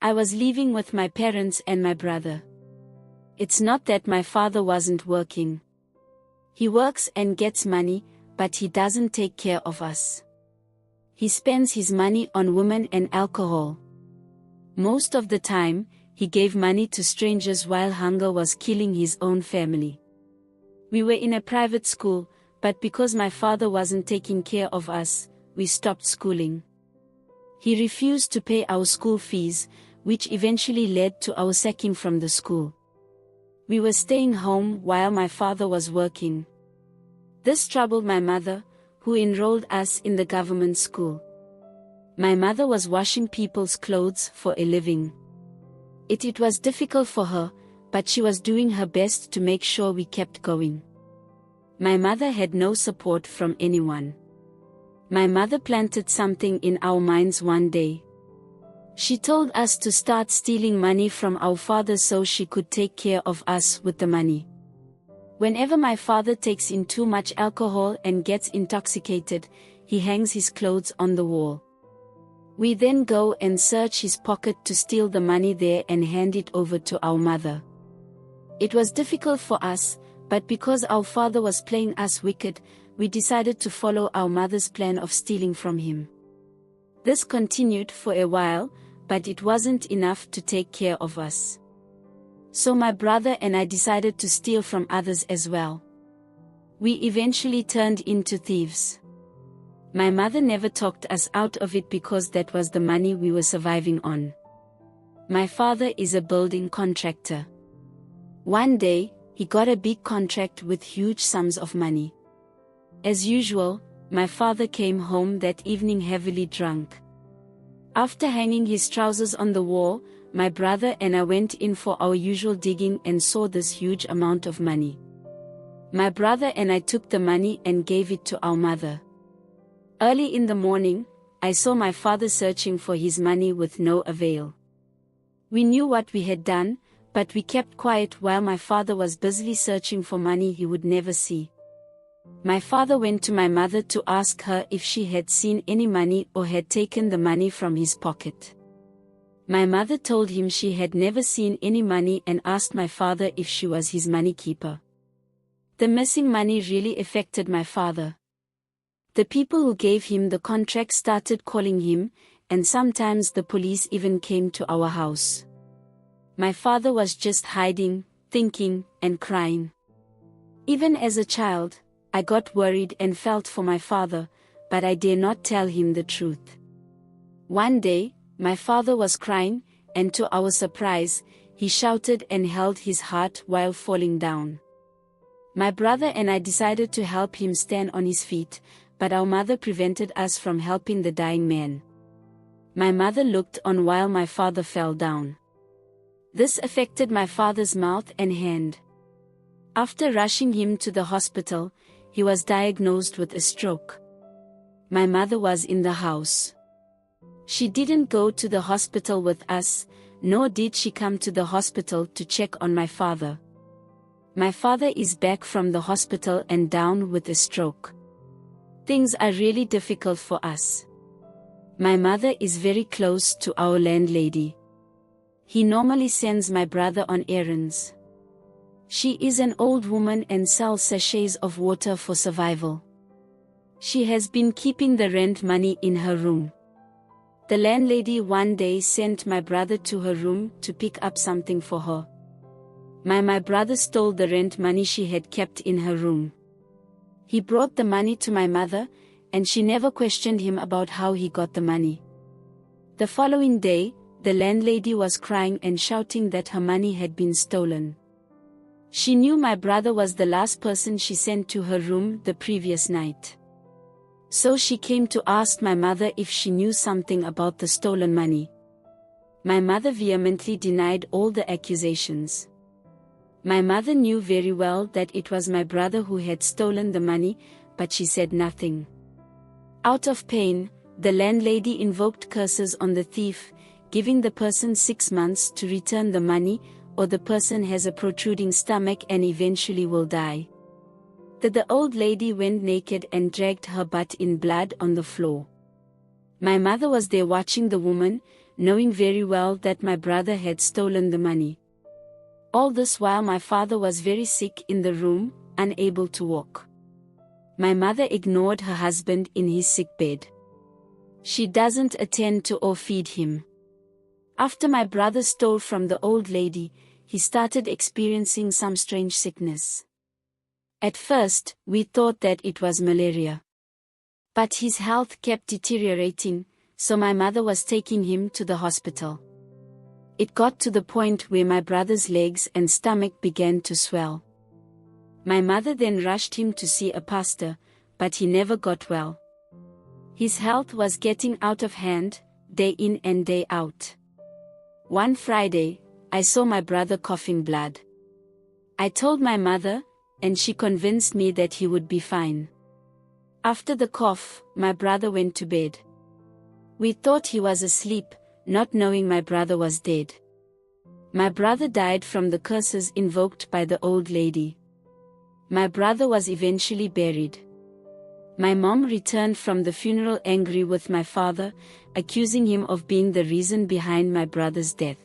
I was living with my parents and my brother. It's not that my father wasn't working. He works and gets money, but he doesn't take care of us. He spends his money on women and alcohol. Most of the time, he gave money to strangers while hunger was killing his own family. We were in a private school, but because my father wasn't taking care of us, we stopped schooling. He refused to pay our school fees, which eventually led to our sacking from the school. We were staying home while my father was working. This troubled my mother, who enrolled us in the government school. My mother was washing people's clothes for a living. It was difficult for her, but she was doing her best to make sure we kept going. My mother had no support from anyone. My mother planted something in our minds one day. She told us to start stealing money from our father so she could take care of us with the money. Whenever my father takes in too much alcohol and gets intoxicated, he hangs his clothes on the wall. We then go and search his pocket to steal the money there and hand it over to our mother. It was difficult for us, but because our father was playing us wicked, we decided to follow our mother's plan of stealing from him. This continued for a while, but it wasn't enough to take care of us. So my brother and I decided to steal from others as well. We eventually turned into thieves. My mother never talked us out of it because that was the money we were surviving on. My father is a building contractor. One day, he got a big contract with huge sums of money. As usual, my father came home that evening heavily drunk. After hanging his trousers on the wall, my brother and I went in for our usual digging and saw this huge amount of money. My brother and I took the money and gave it to our mother. Early in the morning, I saw my father searching for his money with no avail. We knew what we had done, but we kept quiet while my father was busily searching for money he would never see. My father went to my mother to ask her if she had seen any money or had taken the money from his pocket. My mother told him she had never seen any money and asked my father if she was his money keeper. The missing money really affected my father. The people who gave him the contract started calling him, and sometimes the police even came to our house. My father was just hiding, thinking, and crying. Even as a child, I got worried and felt for my father, but I dare not tell him the truth. One day, my father was crying, and to our surprise, he shouted and held his heart while falling down. My brother and I decided to help him stand on his feet, but our mother prevented us from helping the dying man. My mother looked on while my father fell down. This affected my father's mouth and hand. After rushing him to the hospital, he was diagnosed with a stroke. My mother was in the house. She didn't go to the hospital with us, nor did she come to the hospital to check on my father. My father is back from the hospital and down with a stroke. Things are really difficult for us. My mother is very close to our landlady. He normally sends my brother on errands. She is an old woman and sells sachets of water for survival. She has been keeping the rent money in her room. The landlady one day sent my brother to her room to pick up something for her. My brother stole the rent money she had kept in her room. He brought the money to my mother, and she never questioned him about how he got the money. The following day, the landlady was crying and shouting that her money had been stolen. She knew my brother was the last person she sent to her room the previous night. So she came to ask my mother if she knew something about the stolen money. My mother vehemently denied all the accusations. My mother knew very well that it was my brother who had stolen the money, but she said nothing. Out of pain, the landlady invoked curses on the thief, giving the person 6 months to return the money, or the person has a protruding stomach and eventually will die. The old lady went naked and dragged her butt in blood on the floor. My mother was there watching the woman, knowing very well that my brother had stolen the money. All this while my father was very sick in the room, unable to walk. My mother ignored her husband in his sick bed. She doesn't attend to or feed him. After my brother stole from the old lady, he started experiencing some strange sickness. At first, we thought that it was malaria. But his health kept deteriorating, so my mother was taking him to the hospital. It got to the point where my brother's legs and stomach began to swell. My mother then rushed him to see a pastor, but he never got well. His health was getting out of hand, day in and day out. One Friday, I saw my brother coughing blood. I told my mother, and she convinced me that he would be fine. After the cough, my brother went to bed. We thought he was asleep, not knowing my brother was dead. My brother died from the curses invoked by the old lady. My brother was eventually buried. My mom returned from the funeral angry with my father, accusing him of being the reason behind my brother's death.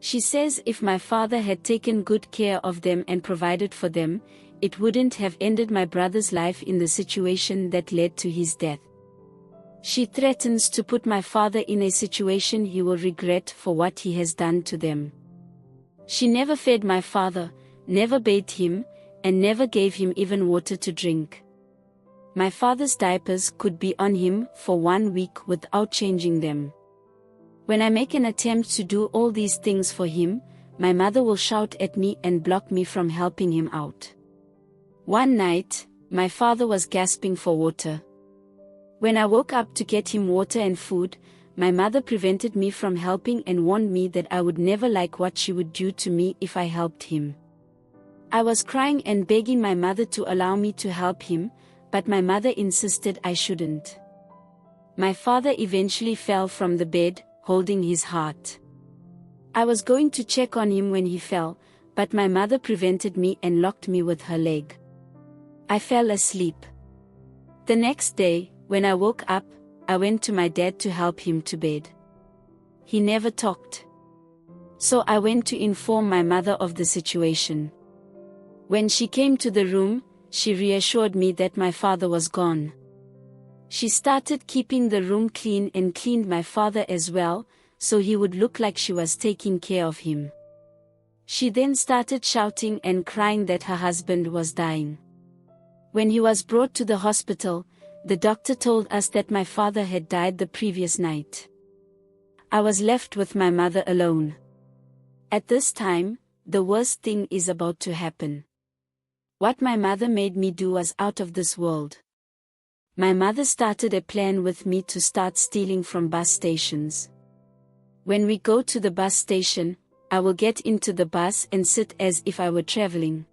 She says if my father had taken good care of them and provided for them, it wouldn't have ended my brother's life in the situation that led to his death. She threatens to put my father in a situation he will regret for what he has done to them. She never fed my father, never bathed him, and never gave him even water to drink. My father's diapers could be on him for 1 week without changing them. When I make an attempt to do all these things for him, my mother will shout at me and block me from helping him out. One night, my father was gasping for water. When I woke up to get him water and food, my mother prevented me from helping and warned me that I would never like what she would do to me if I helped him. I was crying and begging my mother to allow me to help him, but my mother insisted I shouldn't. My father eventually fell from the bed, holding his heart. I was going to check on him when he fell, but my mother prevented me and locked me with her leg. I fell asleep. The next day, when I woke up, I went to my dad to help him to bed. He never talked. So I went to inform my mother of the situation. When she came to the room, she reassured me that my father was gone. She started keeping the room clean and cleaned my father as well, so he would look like she was taking care of him. She then started shouting and crying that her husband was dying. When he was brought to the hospital, the doctor told us that my father had died the previous night. I was left with my mother alone. At this time, the worst thing is about to happen. What my mother made me do was out of this world. My mother started a plan with me to start stealing from bus stations. When we go to the bus station, I will get into the bus and sit as if I were traveling.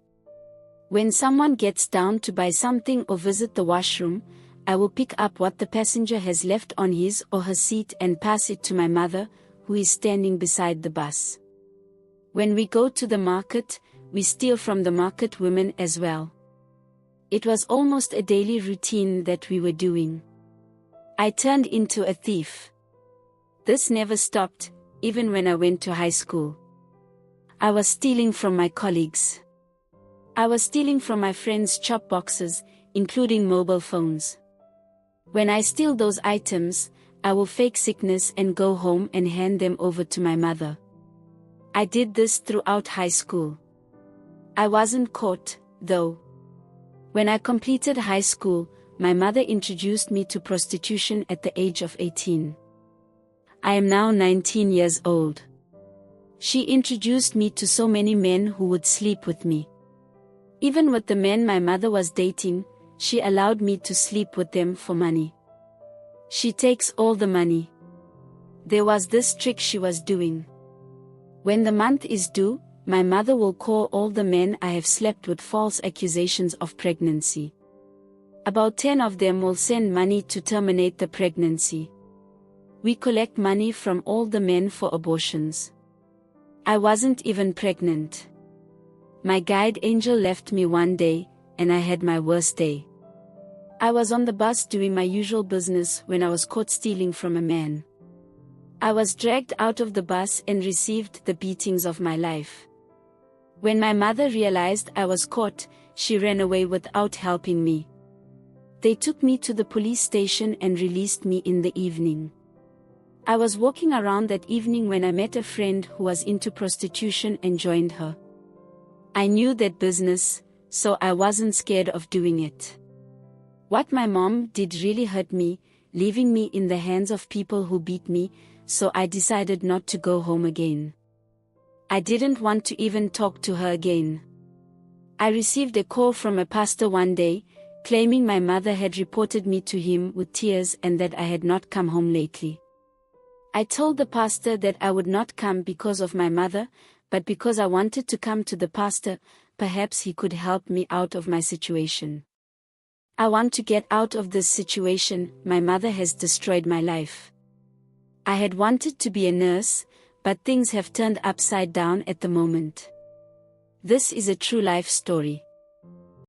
When someone gets down to buy something or visit the washroom, I will pick up what the passenger has left on his or her seat and pass it to my mother, who is standing beside the bus. When we go to the market, we steal from the market women as well. It was almost a daily routine that we were doing. I turned into a thief. This never stopped, even when I went to high school. I was stealing from my colleagues. I was stealing from my friends' chop boxes, including mobile phones. When I steal those items, I will fake sickness and go home and hand them over to my mother. I did this throughout high school. I wasn't caught, though. When I completed high school, my mother introduced me to prostitution at the age of 18. I am now 19 years old. She introduced me to so many men who would sleep with me. Even with the men my mother was dating, she allowed me to sleep with them for money. She takes all the money. There was this trick she was doing. When the month is due, my mother will call all the men I have slept with false accusations of pregnancy. About 10 of them will send money to terminate the pregnancy. We collect money from all the men for abortions. I wasn't even pregnant. My guide angel left me one day, and I had my worst day. I was on the bus doing my usual business when I was caught stealing from a man. I was dragged out of the bus and received the beatings of my life. When my mother realized I was caught, she ran away without helping me. They took me to the police station and released me in the evening. I was walking around that evening when I met a friend who was into prostitution and joined her. I knew that business, so I wasn't scared of doing it. What my mom did really hurt me, leaving me in the hands of people who beat me, so I decided not to go home again. I didn't want to even talk to her again. I received a call from a pastor one day, claiming my mother had reported me to him with tears and that I had not come home lately. I told the pastor that I would not come because of my mother, but because I wanted to come to the pastor, perhaps he could help me out of my situation. I want to get out of this situation. My mother has destroyed my life. I had wanted to be a nurse, but things have turned upside down at the moment. This is a true life story.